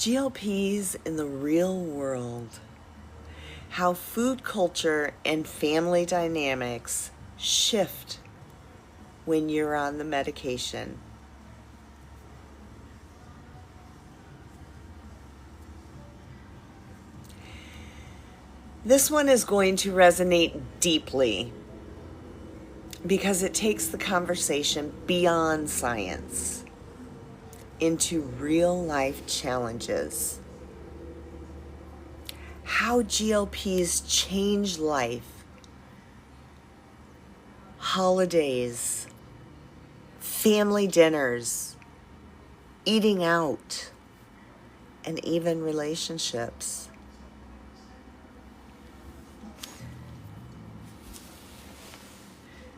GLPs in the real world. How food culture and family dynamics shift when you're on the medication. This one is going to resonate deeply because it takes the conversation beyond science into real life challenges. How GLPs change life, holidays, family dinners, eating out, and even relationships.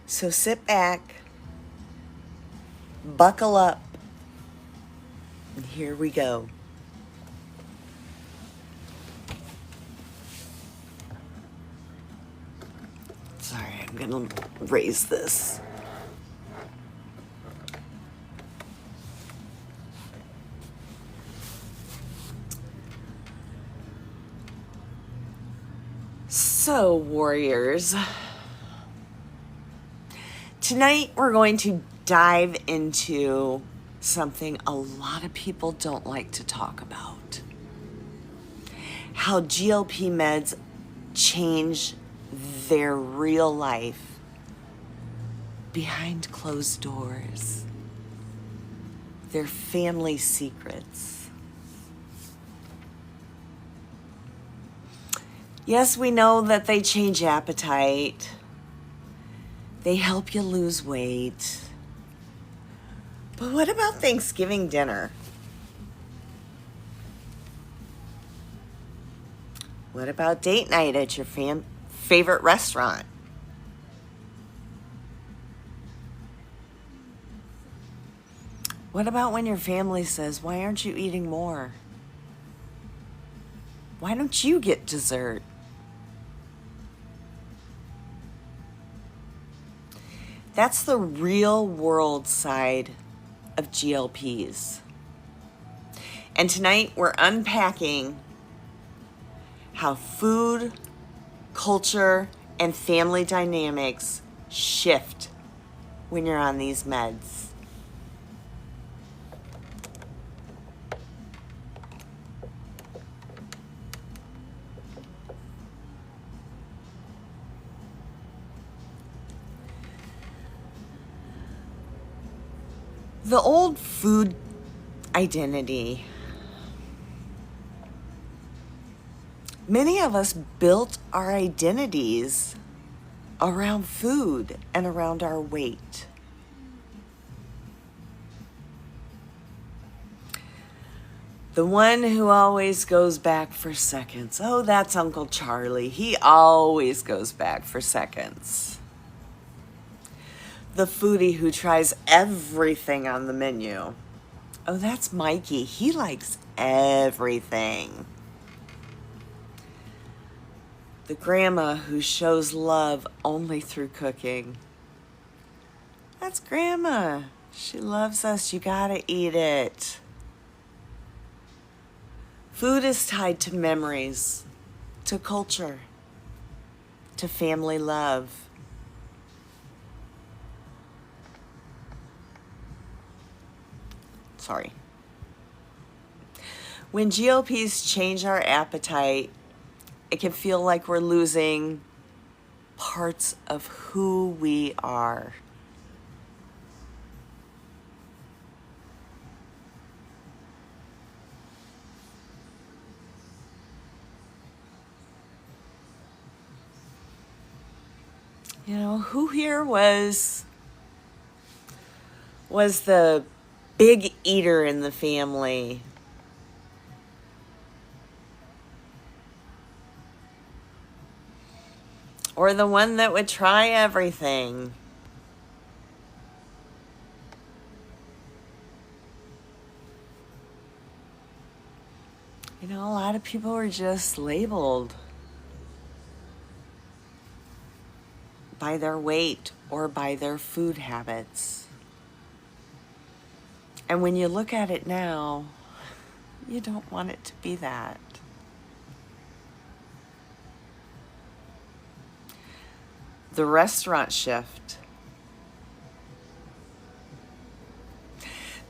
So sit back, buckle up, and here we go. Sorry, I'm gonna raise this. So, warriors, tonight we're going to dive into something a lot of people don't like to talk about. How GLP meds change their real life behind closed doors, their family secrets. Yes, we know that they change appetite. They help you lose weight. But what about Thanksgiving dinner? What about date night at your favorite restaurant? What about when your family says, "Why aren't you eating more? Why don't you get dessert?" That's the real world side of GLPs. And tonight we're unpacking how food, culture, and family dynamics shift when you're on these meds. The old food identity. Many of us built our identities around food and around our weight. The one who always goes back for seconds. Oh, that's Uncle Charlie. He always goes back for seconds. The foodie who tries everything on the menu. Oh, that's Mikey. He likes everything. The grandma who shows love only through cooking. That's Grandma. She loves us. You gotta eat it. Food is tied to memories, to culture, to family love. Sorry. When GLPs change our appetite, it can feel like we're losing parts of who we are. You know, who here was the big eater in the family? Or the one that would try everything? You know, a lot of people were just labeled by their weight or by their food habits. And when you look at it now, You don't want it to be that. The restaurant shift.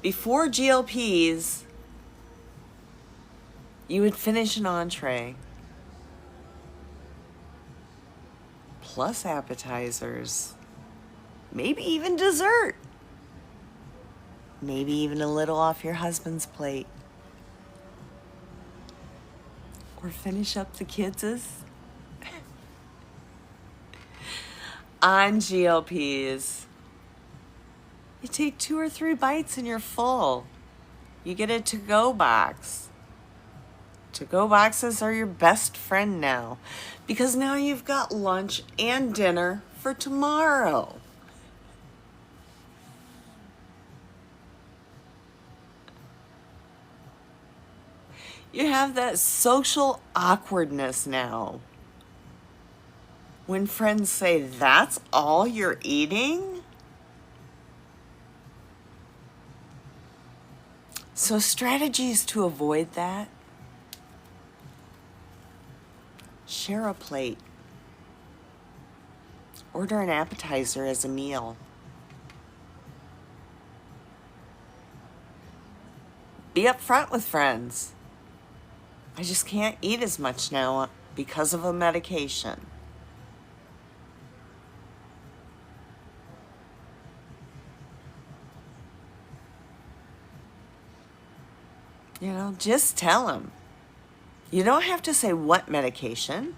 Before GLPs, you would finish an entree plus appetizers, maybe even dessert, maybe even a little off your husband's plate, or finish up the kids's. On GLPs, you take 2 or 3 bites and you're full. You get a to-go box. To-go boxes are your best friend now, because now you've got lunch and dinner for tomorrow. You have that social awkwardness now. When friends say, "That's all you're eating?" So strategies to avoid that: share a plate. Order an appetizer as a meal. Be upfront with friends. I just can't eat as much now because of a medication. Just tell them. You don't have to say what medication.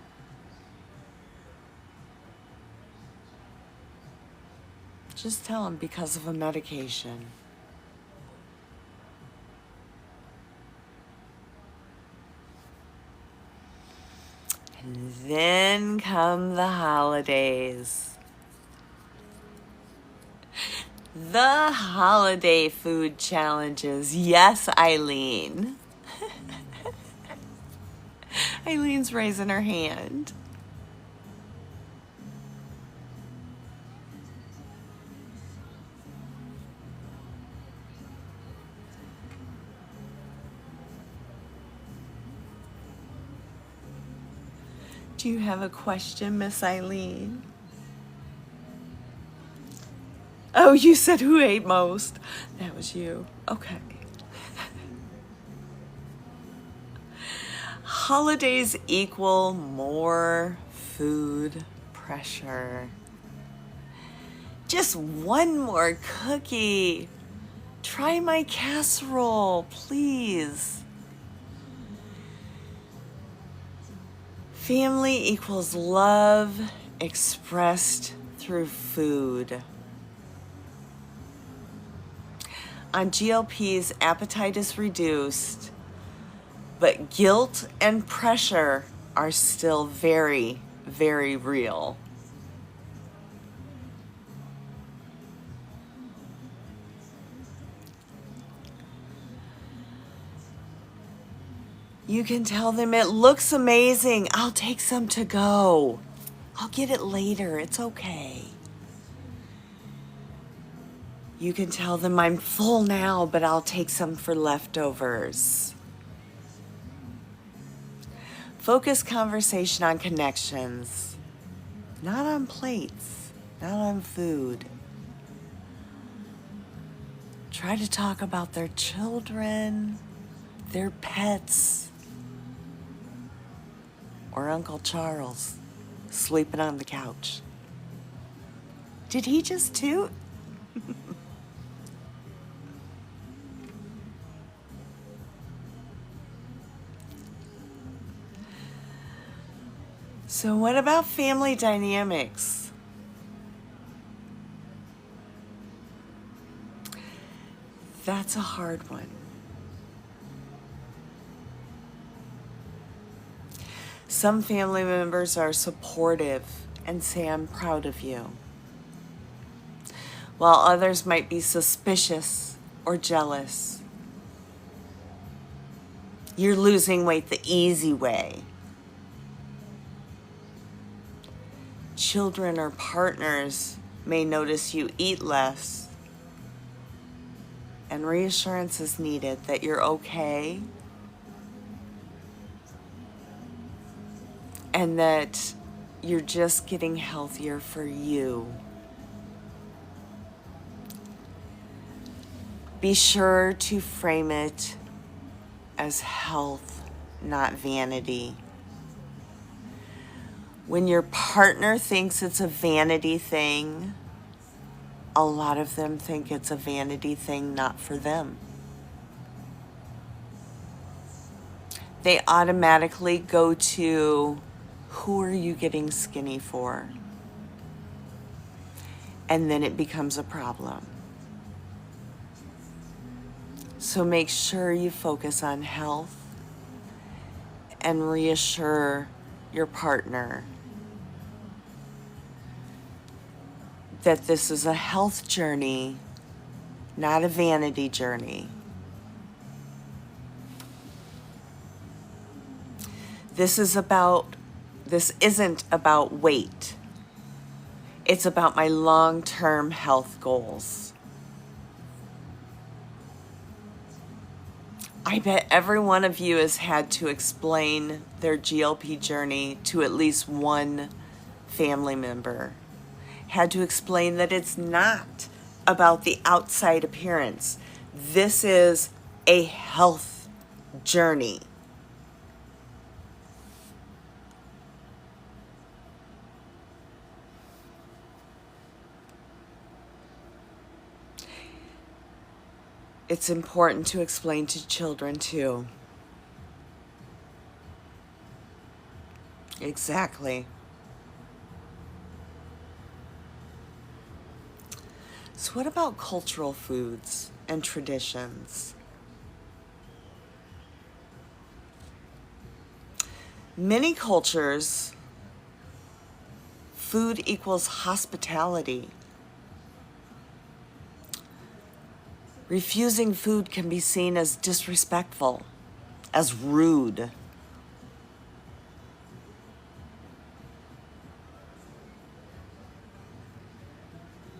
Just tell them because of a medication. And then come the holidays. The holiday food challenges. Yes, Eileen. Eileen's raising her hand. Do you have a question, Miss Eileen? Oh, you said who ate most. That was you. Okay. Holidays equal more food pressure. Just one more cookie. Try my casserole, please. Family equals love expressed through food. On GLPs, appetite is reduced, but guilt and pressure are still very, very real. You can tell them, "It looks amazing. I'll take some to go. I'll get it later. It's okay." You can tell them, "I'm full now, but I'll take some for leftovers." Focus conversation on connections, not on plates, not on food. Try to talk about their children, their pets, or Uncle Charles sleeping on the couch. Did he just toot? So what about family dynamics? That's a hard one. Some family members are supportive and say, "I'm proud of you," while others might be suspicious or jealous. You're losing weight the easy way. Children or partners may notice you eat less, and reassurance is needed that you're okay and that you're just getting healthier for you. Be sure to frame it as health, not vanity. When your partner thinks it's a vanity thing, a lot of them think it's a vanity thing not for them. They automatically go to, who are you getting skinny for? And then it becomes a problem. So make sure you focus on health and reassure your partner that this is a health journey, not a vanity journey. This isn't about weight. It's about my long-term health goals. I bet every one of you has had to explain their GLP journey to at least one family member. Had to explain that it's not about the outside appearance. This is a health journey. It's important to explain to children too. Exactly. So what about cultural foods and traditions? Many cultures, food equals hospitality. Refusing food can be seen as disrespectful, as rude.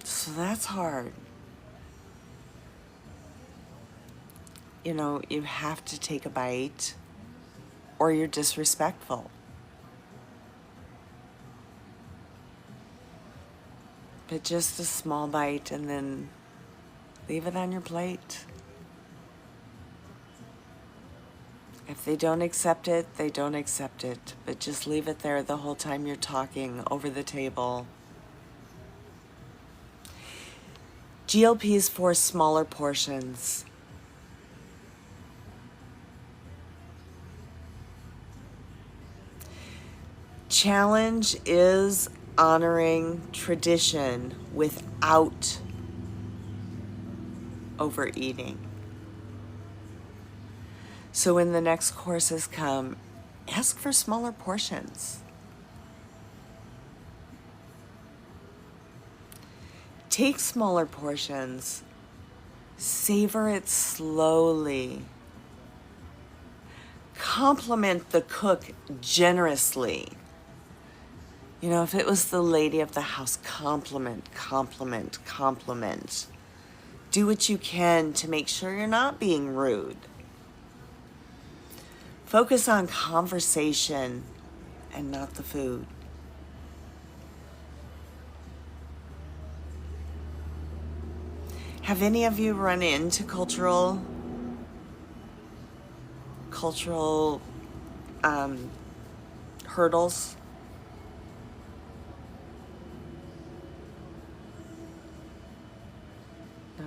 So that's hard. You have to take a bite or you're disrespectful. But just a small bite and then leave it on your plate. If they don't accept it, they don't accept it. But just leave it there the whole time you're talking over the table. GLPs for smaller portions. Challenge is honoring tradition without overeating. So when the next courses come, ask for smaller portions. Take smaller portions, savor it slowly. Compliment the cook generously. If it was the lady of the house, compliment. Do what you can to make sure you're not being rude. Focus on conversation and not the food. Have any of you run into cultural hurdles? No.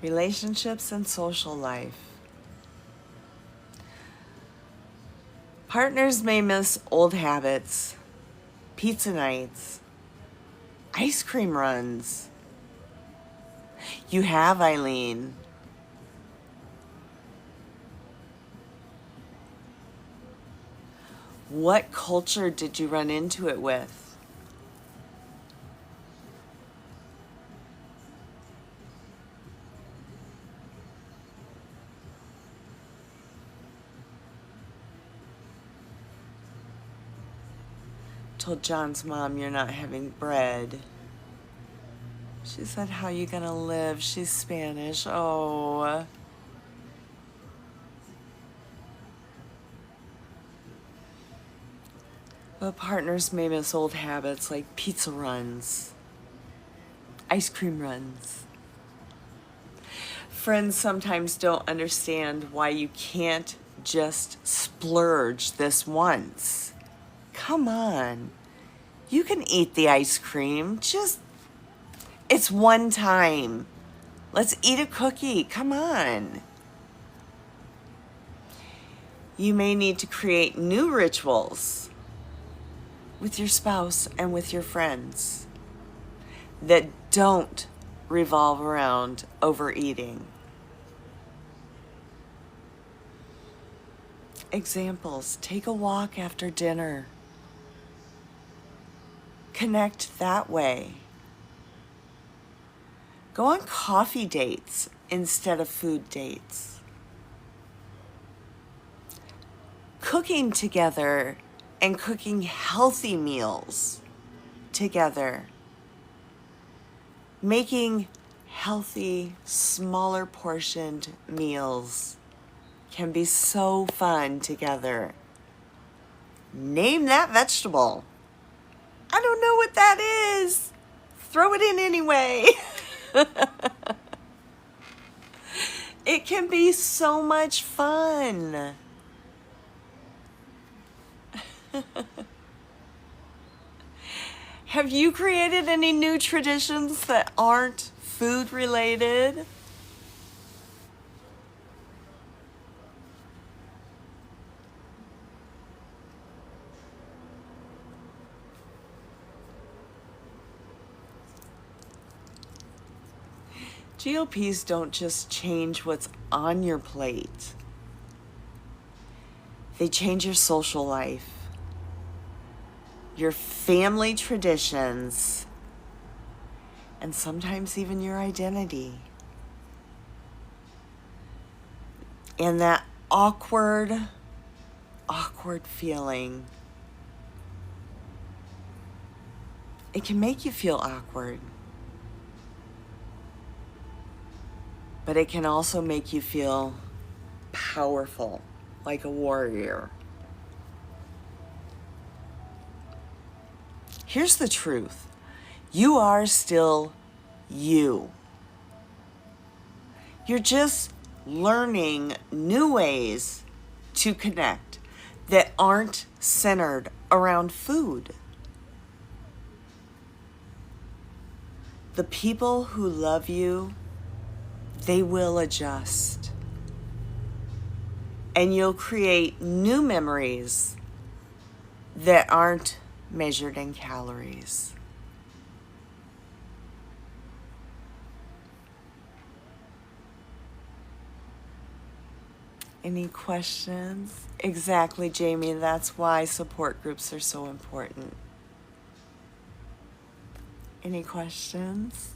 Relationships and social life. Partners may miss old habits, pizza nights, ice cream runs. You have, Eileen. What culture did you run into it with? Told John's mom, you're not having bread. She said, how you gonna live? She's Spanish. Oh. But partners may miss old habits like pizza runs, ice cream runs. Friends sometimes don't understand why you can't just splurge this once. Come on. You can eat the ice cream. It's one time. Let's eat a cookie. Come on. You may need to create new rituals with your spouse and with your friends that don't revolve around overeating. Examples: take a walk after dinner. Connect that way. Go on coffee dates instead of food dates. Cooking together and cooking healthy meals together. Making healthy, smaller portioned meals can be so fun together. Name that vegetable. I don't know what that is. Throw it in anyway. It can be so much fun. Have you created any new traditions that aren't food related? GLPs don't just change what's on your plate. They change your social life, your family traditions, and sometimes even your identity. And that awkward feeling, it can make you feel awkward. But it can also make you feel powerful, like a warrior. Here's the truth. You are still you. You're just learning new ways to connect that aren't centered around food. The people who love you, they will adjust. And you'll create new memories that aren't measured in calories. Any questions? Exactly, Jamie. That's why support groups are so important. Any questions?